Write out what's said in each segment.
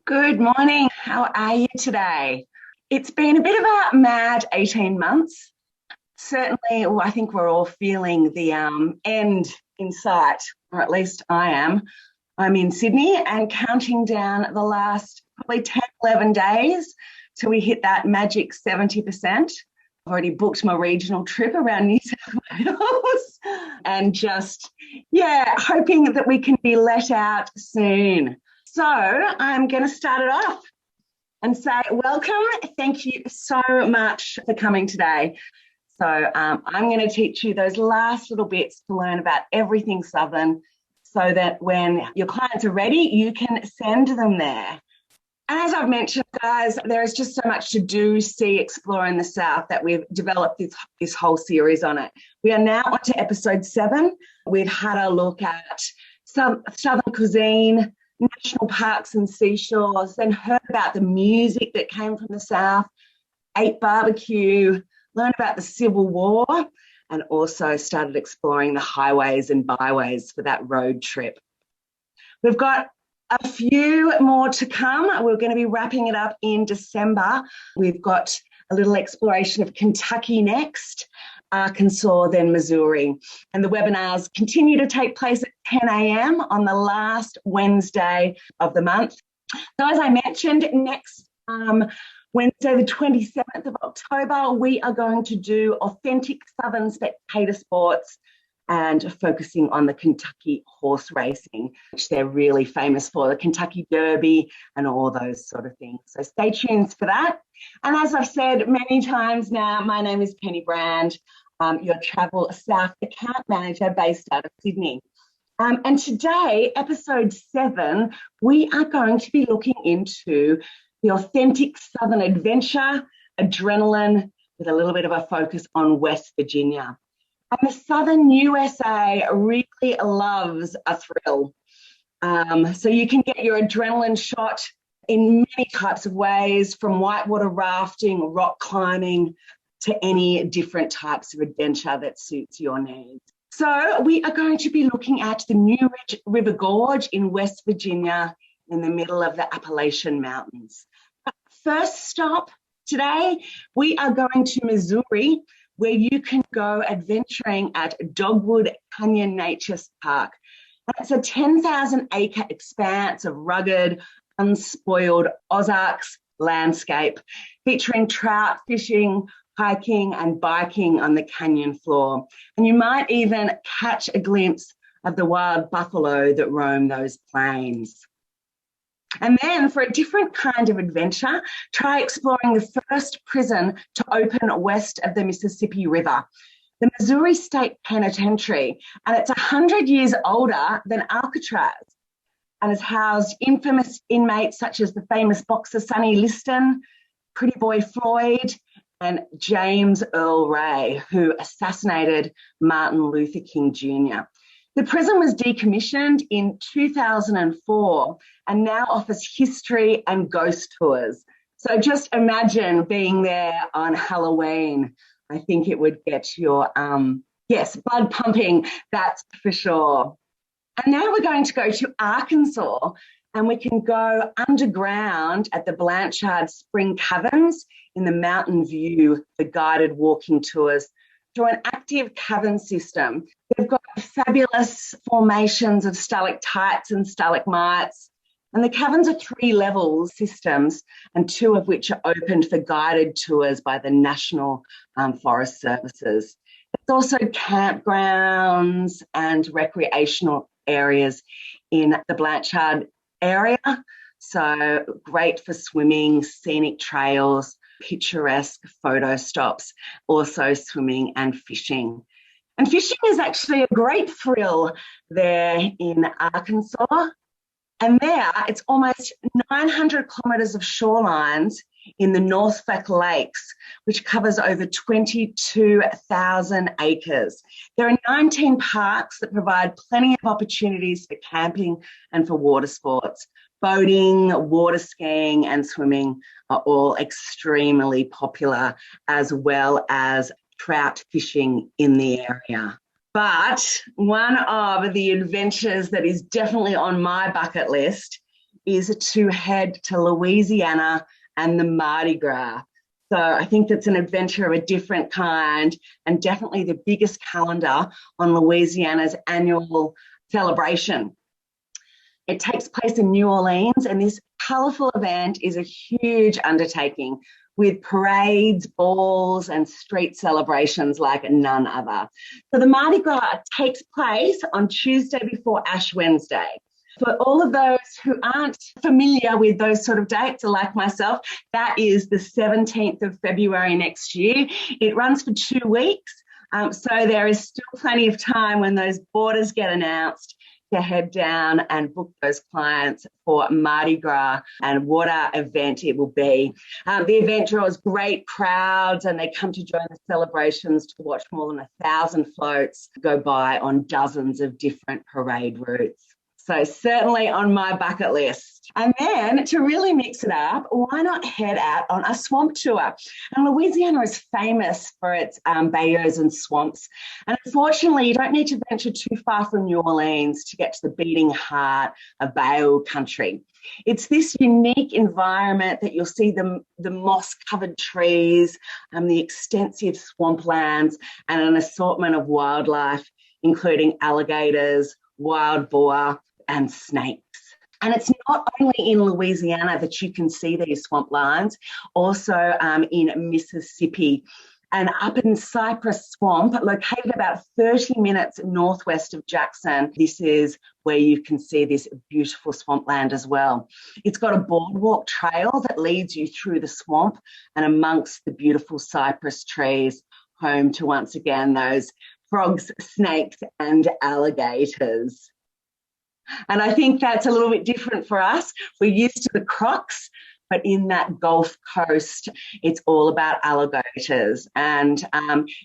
Good morning. How are you today? It's been a bit of a mad 18 months. Certainly, I think we're all feeling the end in sight, or at least I am. I'm in Sydney and counting down the last probably 10, 11 days till we hit that magic 70%. I've already booked my regional trip around New South Wales and hoping that we can be let out soon. So I'm going to start it off and say welcome. Thank you so much for coming today. So I'm going to teach you those last little bits to learn about everything Southern so that when your clients are ready, you can send them there. And as I've mentioned, guys, there is just so much to do, see, explore in the South that we've developed this whole series on it. We are now on to episode 7. We've had a look at some Southern cuisine, national parks and seashores, then heard about the music that came from the South, ate barbecue, learned about the Civil War, and also started exploring the highways and byways for that road trip. We've got a few more to come. We're going to be wrapping it up in December. We've got a little exploration of Kentucky next, Arkansas, then Missouri. And the webinars continue to take place at 10 a.m. on the last Wednesday of the month. So as I mentioned, next Wednesday, the 27th of October, we are going to do authentic Southern spectator sports and focusing on the Kentucky horse racing, which they're really famous for, the Kentucky Derby and all those sort of things. So stay tuned for that. And as I've said many times now, my name is Penny Brand, your Travel South account manager based out of Sydney. And today, episode 7, we are going to be looking into the authentic Southern adventure, Adrenalin, with a little bit of a focus on West Virginia. And the Southern USA really loves a thrill. So you can get your adrenaline shot in many types of ways, from whitewater rafting, rock climbing, to any different types of adventure that suits your needs. So we are going to be looking at the New River Gorge in West Virginia in the middle of the Appalachian Mountains. But first stop today, we are going to Missouri, where you can go adventuring at Dogwood Canyon Nature Park. And it's a 10,000-acre expanse of rugged, unspoiled Ozarks landscape, featuring trout fishing, hiking and biking on the canyon floor. And you might even catch a glimpse of the wild buffalo that roam those plains. And then for a different kind of adventure, try exploring the first prison to open west of the Mississippi River, the Missouri State Penitentiary. And it's 100 years older than Alcatraz and has housed infamous inmates such as the famous boxer Sonny Liston, Pretty Boy Floyd, and James Earl Ray, who assassinated Martin Luther King Jr. The prison was decommissioned in 2004 and now offers history and ghost tours. So just imagine being there on Halloween. I think it would get your, blood pumping, that's for sure. And now we're going to go to Arkansas, and we can go underground at the Blanchard Spring Caverns in the Mountain View for guided walking tours through an active cavern system. They've got fabulous formations of stalactites and stalagmites, and the caverns are 3-level systems, and 2 of which are opened for guided tours by the National Forest Services. There's also campgrounds and recreational areas in the Blanchard area, so great for swimming, scenic trails, picturesque photo stops, also swimming and fishing. And fishing is actually a great thrill there in Arkansas. And there, it's almost 900 kilometres of shorelines in the North Fork Lakes, which covers over 22,000 acres. There are 19 parks that provide plenty of opportunities for camping and for water sports. Boating, water skiing and swimming are all extremely popular, as well as trout fishing in the area. But one of the adventures that is definitely on my bucket list is to head to Louisiana and the Mardi Gras. So I think that's an adventure of a different kind, and definitely the biggest calendar on Louisiana's annual celebration. It takes place in New Orleans, and this colourful event is a huge undertaking with parades, balls, and street celebrations like none other. So the Mardi Gras takes place on Tuesday before Ash Wednesday. For all of those who aren't familiar with those sort of dates, like myself, that is the 17th of February next year. It runs for 2 weeks, so there is still plenty of time when those borders get announced to head down and book those clients for Mardi Gras, and what an event it will be. The event draws great crowds, and they come to join the celebrations to watch more than 1,000 floats go by on dozens of different parade routes. So certainly on my bucket list. And then to really mix it up, why not head out on a swamp tour? And Louisiana is famous for its bayous and swamps. And unfortunately, you don't need to venture too far from New Orleans to get to the beating heart of bayou country. It's this unique environment that you'll see the moss-covered trees, the extensive swamplands, and an assortment of wildlife, including alligators, wild boar, and snakes. And it's not only in Louisiana that you can see these swamplands, also in Mississippi. And up in Cypress Swamp, located about 30 minutes northwest of Jackson, this is where you can see this beautiful swampland as well. It's got a boardwalk trail that leads you through the swamp and amongst the beautiful cypress trees, home to, once again, those frogs, snakes, and alligators. And I think that's a little bit different for us. We're used to the crocs, but in that Gulf Coast, it's all about alligators. And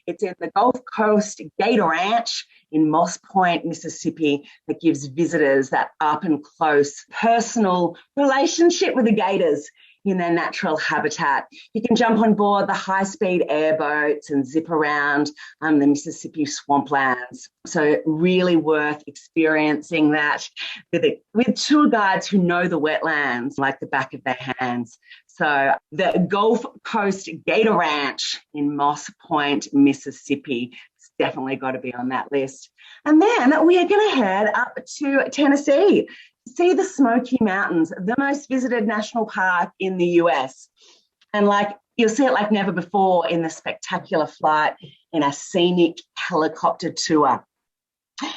it's in the Gulf Coast Gator Ranch in Moss Point, Mississippi, that gives visitors that up and close personal relationship with the gators in their natural habitat. You can jump on board the high-speed airboats and zip around the Mississippi swamplands. So really worth experiencing that with tour guides who know the wetlands like the back of their hands. So the Gulf Coast Gator Ranch in Moss Point, Mississippi, it's definitely got to be on that list. And then we are going to head up to Tennessee, see the Smoky Mountains, the most visited national park in the US. And you'll see it like never before in the spectacular flight in a Scenic helicopter tour.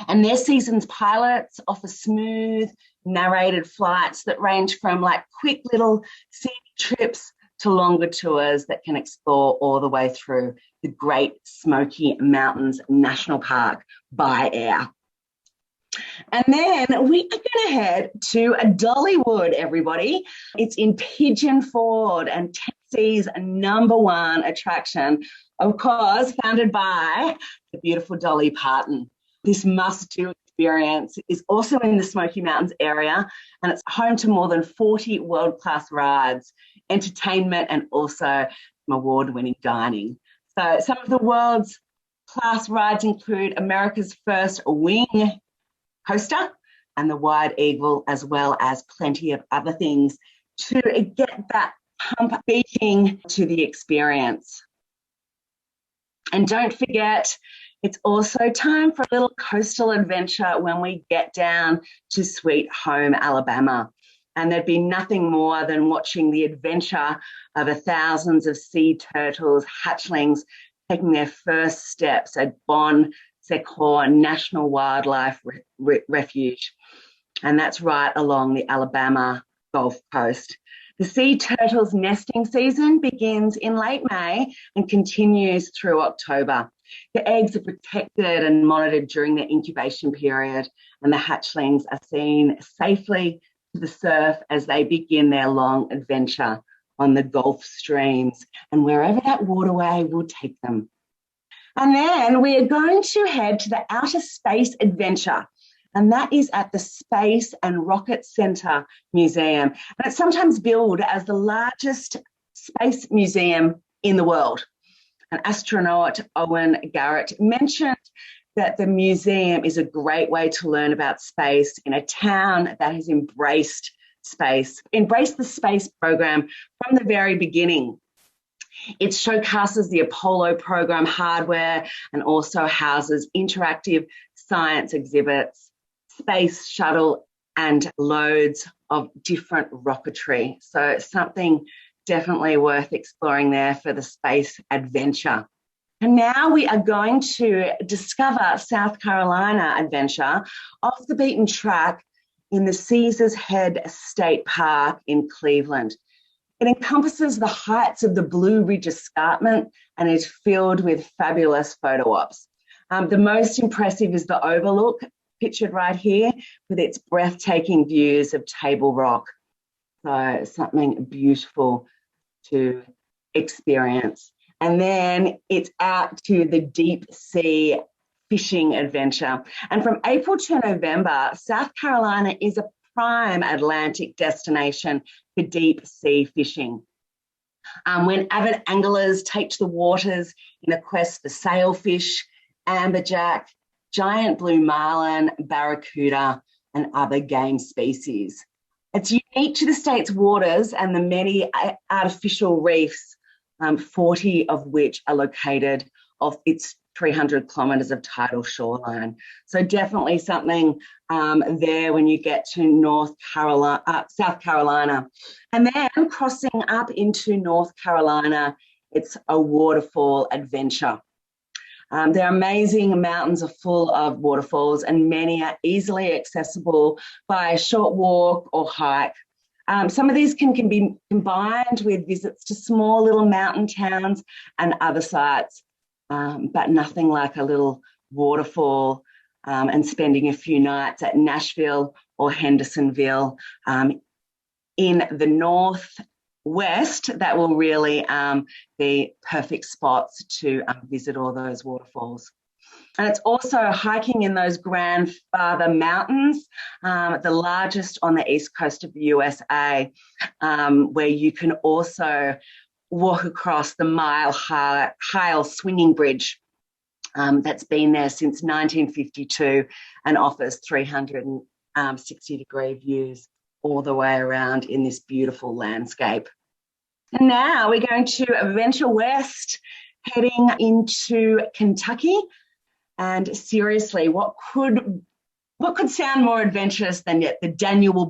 And their season's pilots offer smooth, narrated flights that range from quick little scenic trips to longer tours that can explore all the way through the Great Smoky Mountains National Park by air. And then we are going to head to Dollywood, everybody. It's in Pigeon Forge, and Tennessee's #1 attraction, of course, founded by the beautiful Dolly Parton. This must-do experience is also in the Smoky Mountains area, and it's home to more than 40 world-class rides, entertainment, and also award-winning dining. So some of the world's class rides include America's first wing coaster and the Wide Eagle, as well as plenty of other things to get that pump beating to the experience. And don't forget, it's also time for a little coastal adventure when we get down to Sweet Home, Alabama. And there'd be nothing more than watching the adventure of thousands of sea turtles, hatchlings, taking their first steps at Bon Secours National Wildlife Refuge. And that's right along the Alabama Gulf Coast. The sea turtles' nesting season begins in late May and continues through October. The eggs are protected and monitored during their incubation period, and the hatchlings are seen safely to the surf as they begin their long adventure on the Gulf streams and wherever that waterway will take them. And then we are going to head to the Outer Space Adventure, and that is at the Space and Rocket Center Museum. And it's sometimes billed as the largest space museum in the world. And astronaut Owen Garrett mentioned that the museum is a great way to learn about space in a town that has embraced space, embraced the space program from the very beginning. It showcases the Apollo program hardware and also houses interactive science exhibits, space shuttle, and loads of different rocketry. So something definitely worth exploring there for the space adventure. And now we are going to discover South Carolina adventure off the beaten track in the Caesars Head State Park in Cleveland. It encompasses the heights of the Blue Ridge Escarpment and is filled with fabulous photo ops. The most impressive is the overlook, pictured right here, with its breathtaking views of Table Rock. So something beautiful to experience. And then it's out to the deep sea fishing adventure. And from April to November, South Carolina is a prime Atlantic destination for deep sea fishing. When avid anglers take to the waters in a quest for sailfish, amberjack, giant blue marlin, barracuda, and other game species. It's unique to the state's waters and the many artificial reefs, 40 of which are located off its 300 kilometres of tidal shoreline. So definitely something there when you get to South Carolina. And then crossing up into North Carolina, it's a waterfall adventure. Their amazing mountains are full of waterfalls and many are easily accessible by a short walk or hike. Some of these can be combined with visits to small little mountain towns and other sites. But nothing like a little waterfall and spending a few nights at Nashville or Hendersonville in the northwest. That will really be perfect spots to visit all those waterfalls. And it's also hiking in those Grandfather Mountains, the largest on the east coast of the USA, where you can also walk across the mile-high swinging bridge that's been there since 1952 and offers 360-degree views all the way around in this beautiful landscape. And now we're going to venture west, heading into Kentucky. And seriously, what could sound more adventurous than yet the Daniel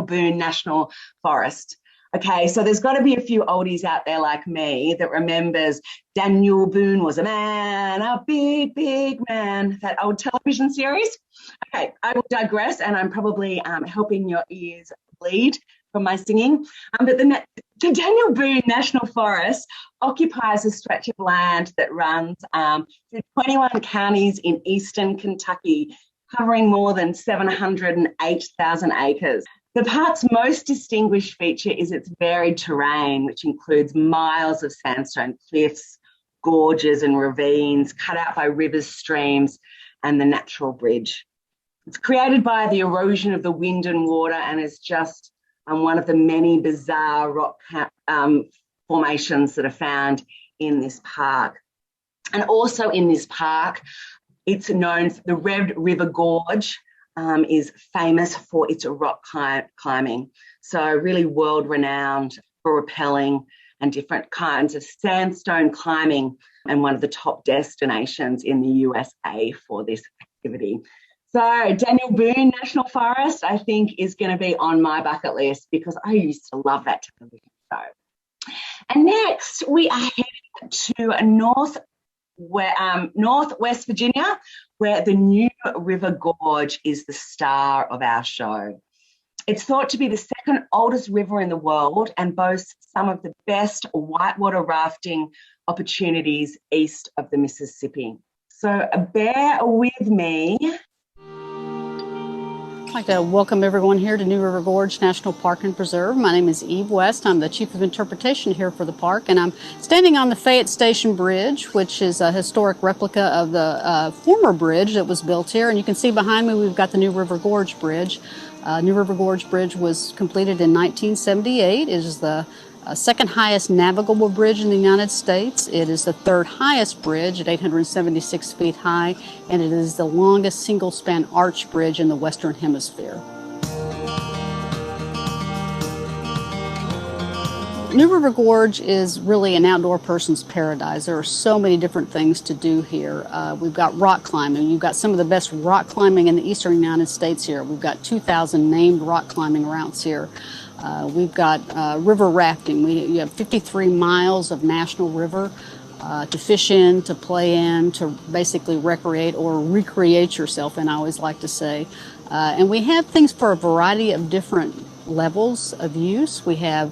Boone National Forest? Okay, so there's got to be a few oldies out there like me that remembers Daniel Boone was a man, a big, big man, that old television series. Okay, I will digress, and I'm probably helping your ears bleed from my singing. But the Daniel Boone National Forest occupies a stretch of land that runs through 21 counties in eastern Kentucky, covering more than 708,000 acres. The park's most distinguished feature is its varied terrain, which includes miles of sandstone cliffs, gorges and ravines cut out by rivers, streams, and the natural bridge. It's created by the erosion of the wind and water and is just one of the many bizarre rock formations that are found in this park. And also in this park, it's known for the Red River Gorge, is famous for its rock climbing. So really world-renowned for rappelling and different kinds of sandstone climbing, and one of the top destinations in the USA for this activity. So Daniel Boone National Forest, I think, is going to be on my bucket list because I used to love that television show. And next we are heading to Northwest Virginia, where the New River Gorge is the star of our show. It's thought to be the second oldest river in the world and boasts some of the best whitewater rafting opportunities east of the Mississippi. So bear with me. I'd like to welcome everyone here to New River Gorge National Park and Preserve. My name is Eve West. I'm the Chief of Interpretation here for the park, and I'm standing on the Fayette Station Bridge, which is a historic replica of the former bridge that was built here. And you can see behind me we've got the New River Gorge Bridge. New River Gorge Bridge was completed in 1978. It is the second highest navigable bridge in the United States. It is the third highest bridge at 876 feet high, and it is the longest single-span arch bridge in the Western Hemisphere. New River Gorge is really an outdoor person's paradise. There are so many different things to do here. We've got rock climbing. You've got some of the best rock climbing in the eastern United States here. We've got 2,000 named rock climbing routes here. We've got river rafting. You have 53 miles of national river to fish in, to play in, to basically recreate or recreate yourself in, I always like to say. And we have things for a variety of different levels of use. We have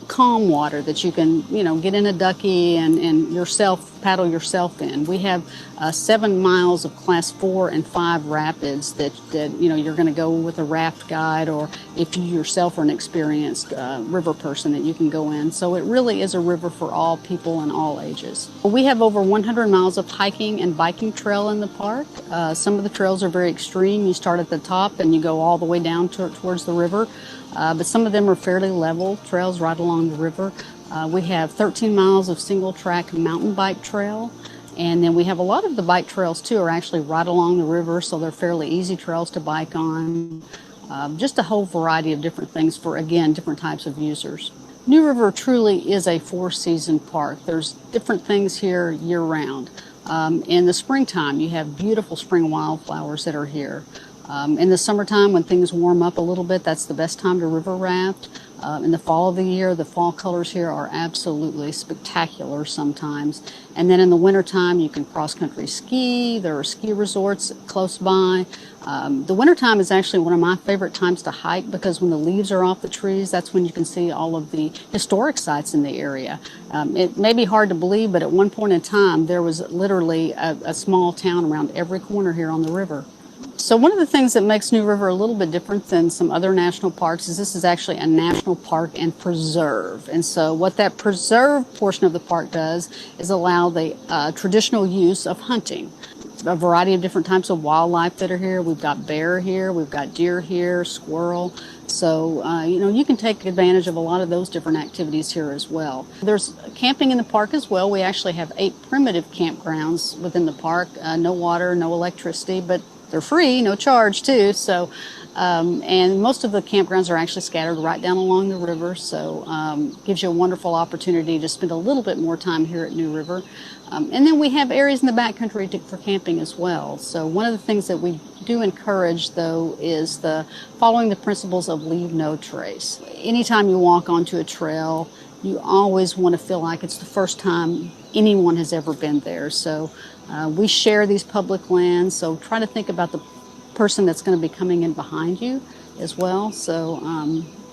calm water that you can, get in a ducky and paddle yourself in. We have 7 miles of class 4 and 5 rapids that you're going to go with a raft guide, or if you yourself are an experienced river person, that you can go in. So it really is a river for all people and all ages. We have over 100 miles of hiking and biking trail in the park. Some of the trails are very extreme. You start at the top and you go all the way down towards the river. But some of them are fairly level trails right along the river. We have 13 miles of single track mountain bike trail. And then we have a lot of the bike trails too are actually right along the river, so they're fairly easy trails to bike on. Just a whole variety of different things for, again, different types of users. New River truly is a 4-season park. There's different things here year round. In the springtime, you have beautiful spring wildflowers that are here. In the summertime, when things warm up a little bit, that's the best time to river raft. In the fall of the year, the fall colors here are absolutely spectacular sometimes. And then in the wintertime, you can cross-country ski. There are ski resorts close by. The wintertime is actually one of my favorite times to hike, because when the leaves are off the trees, that's when you can see all of the historic sites in the area. It may be hard to believe, but at one point in time, there was literally a small town around every corner here on the river. So one of the things that makes New River a little bit different than some other national parks is this is actually a national park and preserve. And so what that preserve portion of the park does is allow the traditional use of hunting. A variety of different types of wildlife that are here. We've got bear here, we've got deer here, squirrel. So, you can take advantage of a lot of those different activities here as well. There's camping in the park as well. We actually have 8 primitive campgrounds within the park. No water, no electricity, but they're free, no charge too. So, and most of the campgrounds are actually scattered right down along the river. So, gives you a wonderful opportunity to spend a little bit more time here at New River. And then we have areas in the backcountry for camping as well. So one of the things that we do encourage, though, is following the principles of leave no trace. Anytime you walk onto a trail, you always want to feel like it's the first time anyone has ever been there. So we share these public lands, so try to think about the person that's going to be coming in behind you as well. So,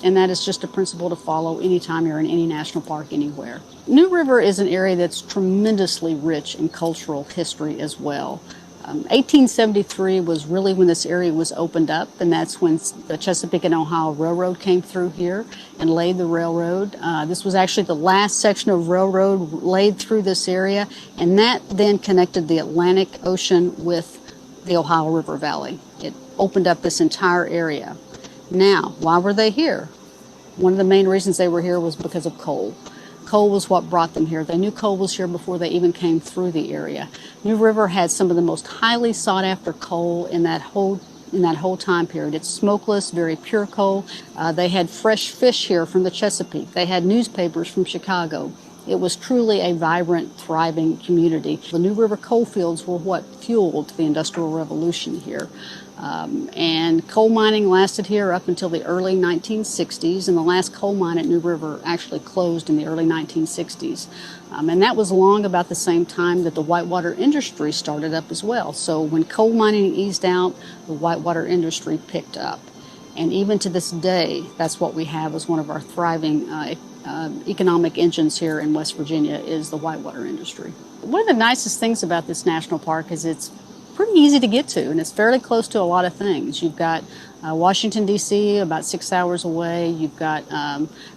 and that is just a principle to follow anytime you're in any national park anywhere. New River is an area that's tremendously rich in cultural history as well. 1873 was really when this area was opened up, and that's when the Chesapeake and Ohio Railroad came through here and laid the railroad. This was actually the last section of railroad laid through this area, and that then connected the Atlantic Ocean with the Ohio River Valley. It opened up this entire area. Now, why were they here? One of the main reasons they were here was because of coal. Coal was what brought them here. They knew coal was here before they even came through the area. New River had some of the most highly sought after coal in that whole time period. It's smokeless, very pure coal. They had fresh fish here from the Chesapeake. They had newspapers from Chicago. It was truly a vibrant, thriving community. The New River coal fields were what fueled the Industrial Revolution here. And coal mining lasted here up until the early 1960s, and the last coal mine at New River actually closed in the early 1960s. And that was long about the same time that the whitewater industry started up as well. So when coal mining eased out, the whitewater industry picked up. And even to this day, that's what we have as one of our thriving economic engines here in West Virginia is the whitewater industry. One of the nicest things about this national park is it's pretty easy to get to, and it's fairly close to a lot of things. You've got Washington, D.C., about 6 hours away. You've got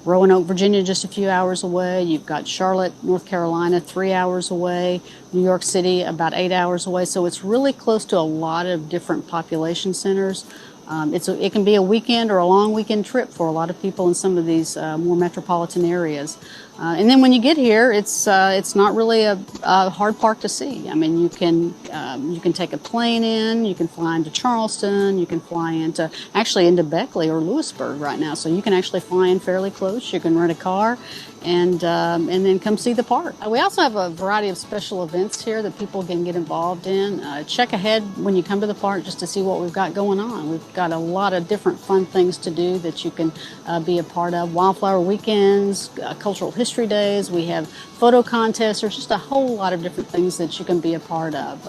Roanoke, Virginia, just a few hours away. You've got Charlotte, North Carolina, 3 hours away. New York City, about 8 hours away. So it's really close to a lot of different population centers. It can be a weekend or a long weekend trip for a lot of people in some of these more metropolitan areas. And then when you get here, it's not really a hard park to see. I mean, you can take a plane in, you can fly into Charleston, you can fly into Beckley or Lewisburg right now. So you can actually fly in fairly close. You can rent a car, and then come see the park. We also have a variety of special events here that people can get involved in. Check ahead when you come to the park just to see what we've got going on. We've got a lot of different fun things to do that you can be a part of. Wildflower weekends, cultural history days. We have photo contests. There's just a whole lot of different things that you can be a part of.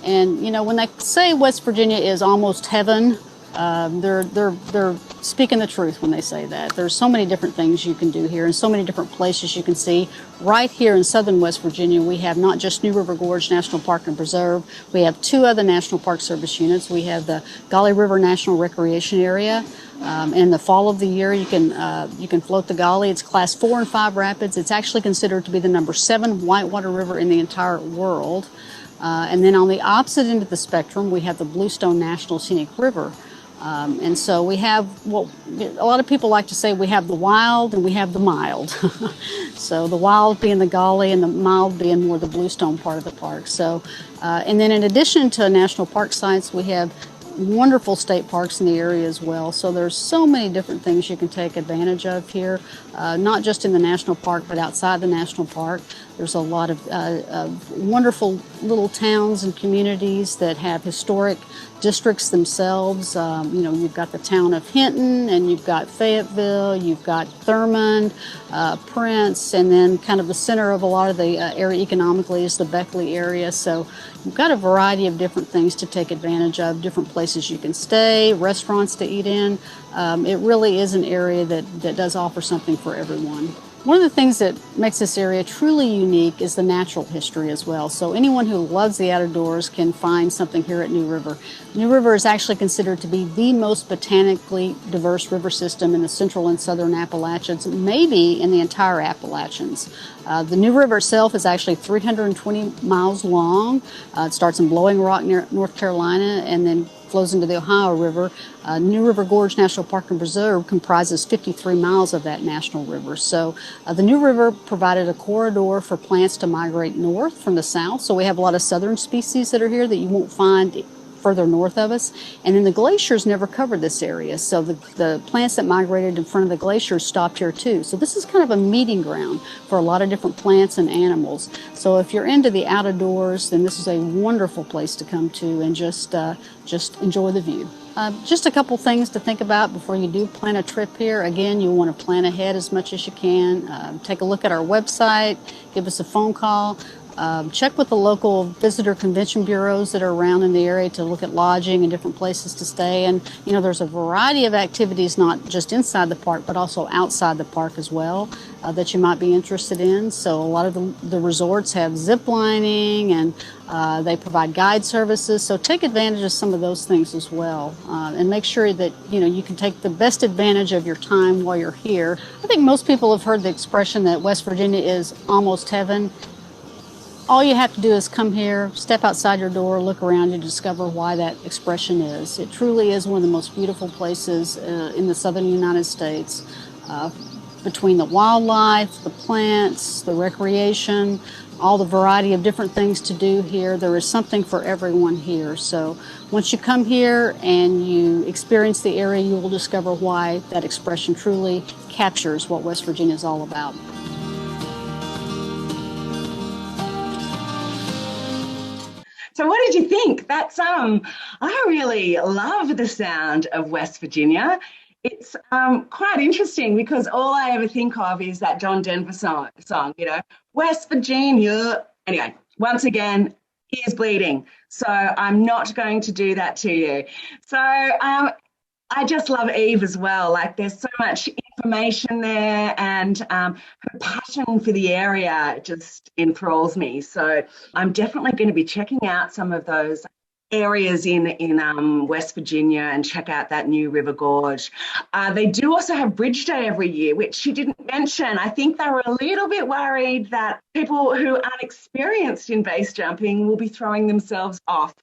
And you know, when they say West Virginia is almost heaven, they're speaking the truth when they say that. There's so many different things you can do here and so many different places you can see. Right here in southern West Virginia, we have not just New River Gorge National Park and Preserve. We have two other National Park Service units. We have the Gauley River National Recreation Area. In the fall of the year, you can float the Gauley. It's class 4 and 5 rapids. It's actually considered to be the number 7 whitewater river in the entire world. And then on the opposite end of the spectrum, we have the Bluestone National Scenic River. And so we have what a lot of people like to say, we have the wild and we have the mild. So the wild being the Gauley and the mild being more the Bluestone part of the park. So, and then in addition to national park sites, we have wonderful state parks in the area as well. So there's so many different things you can take advantage of here, not just in the national park, but outside the national park. There's a lot of wonderful little towns and communities that have historic districts themselves. You know, you've got the town of Hinton, and you've got Fayetteville, you've got Thurmond, Prince, and then kind of the center of a lot of the area economically is the Beckley area. So you've got a variety of different things to take advantage of, different places you can stay, restaurants to eat in. It really is an area that does offer something for everyone. One of the things that makes this area truly unique is the natural history as well. So anyone who loves the outdoors can find something here at New River. New River is actually considered to be the most botanically diverse river system in the central and southern Appalachians, maybe in the entire Appalachians. The New River itself is actually 320 miles long. It starts in Blowing Rock, near North Carolina, and then flows into the Ohio River. New River Gorge National Park and Preserve comprises 53 miles of that national river. So the New River provided a corridor for plants to migrate north from the south. So we have a lot of southern species that are here that you won't find further north of us. And then the glaciers never covered this area. So the plants that migrated in front of the glaciers stopped here too. So this is kind of a meeting ground for a lot of different plants and animals. So if you're into the outdoors, then this is a wonderful place to come to and just enjoy the view. Just a couple things to think about before you do plan a trip here. Again, you want to plan ahead as much as you can. Take a look at our website, give us a phone call. Check with the local visitor convention bureaus that are around in the area to look at lodging and different places to stay. And, you know, there's a variety of activities, not just inside the park, but also outside the park as well, that you might be interested in. So a lot of the resorts have zip lining, and they provide guide services. So take advantage of some of those things as well, and make sure that, you know, you can take the best advantage of your time while you're here. I think most people have heard the expression that West Virginia is almost heaven. All you have to do is come here, step outside your door, look around, and discover why that expression is. It truly is one of the most beautiful places in the southern United States. Between the wildlife, the plants, the recreation, all the variety of different things to do here, there is something for everyone here. So once you come here and you experience the area, you will discover why that expression truly captures what West Virginia is all about. So what did you think? That's I really love the sound of West Virginia. It's quite interesting because all I ever think of is that John Denver song, you know, West Virginia. Anyway, once again, ears bleeding. So I'm not going to do that to you. So I just love Eve as well. Like, there's so much information there, and her passion for the area just enthralls me. So I'm definitely going to be checking out some of those areas in West Virginia and check out that New River Gorge. They do also have Bridge Day every year, which she didn't mention. I think they were a little bit worried that people who aren't experienced in base jumping will be throwing themselves off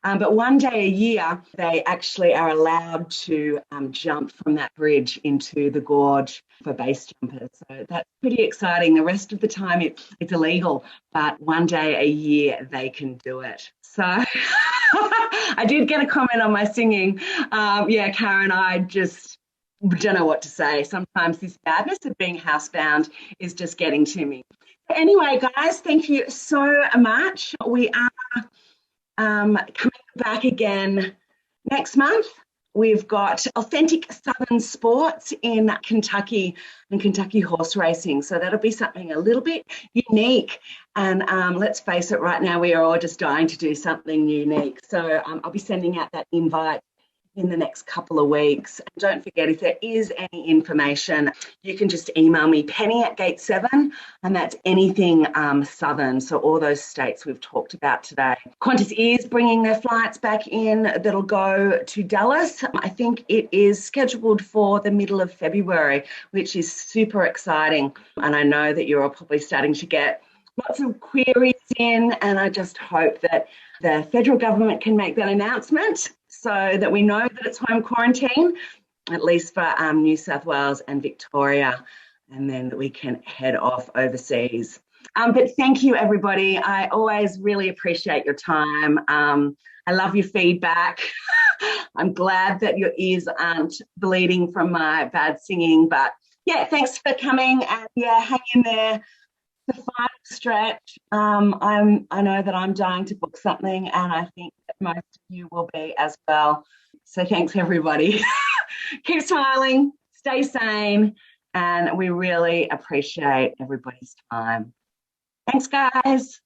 But one day a year, they actually are allowed to jump from that bridge into the gorge for base jumpers. So that's pretty exciting. The rest of the time, it's illegal, but one day a year they can do it. So I did get a comment on my singing. Yeah, Karen, I just don't know what to say. Sometimes this madness of being housebound is just getting to me. Anyway, guys, thank you so much. We are coming back again next month. We've got authentic Southern sports in Kentucky and Kentucky horse racing. So that'll be something a little bit unique. And let's face it, right now we are all just dying to do something unique. So I'll be sending out that invite in the next couple of weeks. And don't forget, if there is any information, you can just email me, penny@gate7, and that's anything Southern, so all those states we've talked about today. Qantas is bringing their flights back in that'll go to Dallas. I think it is scheduled for the middle of February, which is super exciting. And I know that you're all probably starting to get lots of queries in, and I just hope that the federal government can make that announcement so that we know that it's home quarantine, at least for New South Wales and Victoria, and then that we can head off overseas. But thank you, everybody. I always really appreciate your time. I love your feedback. I'm glad that your ears aren't bleeding from my bad singing, but yeah, thanks for coming, and yeah, hang in there. The final stretch. I know that I'm dying to book something, and I think that most of you will be as well. So thanks, everybody. Keep smiling, stay sane, and we really appreciate everybody's time. Thanks, guys.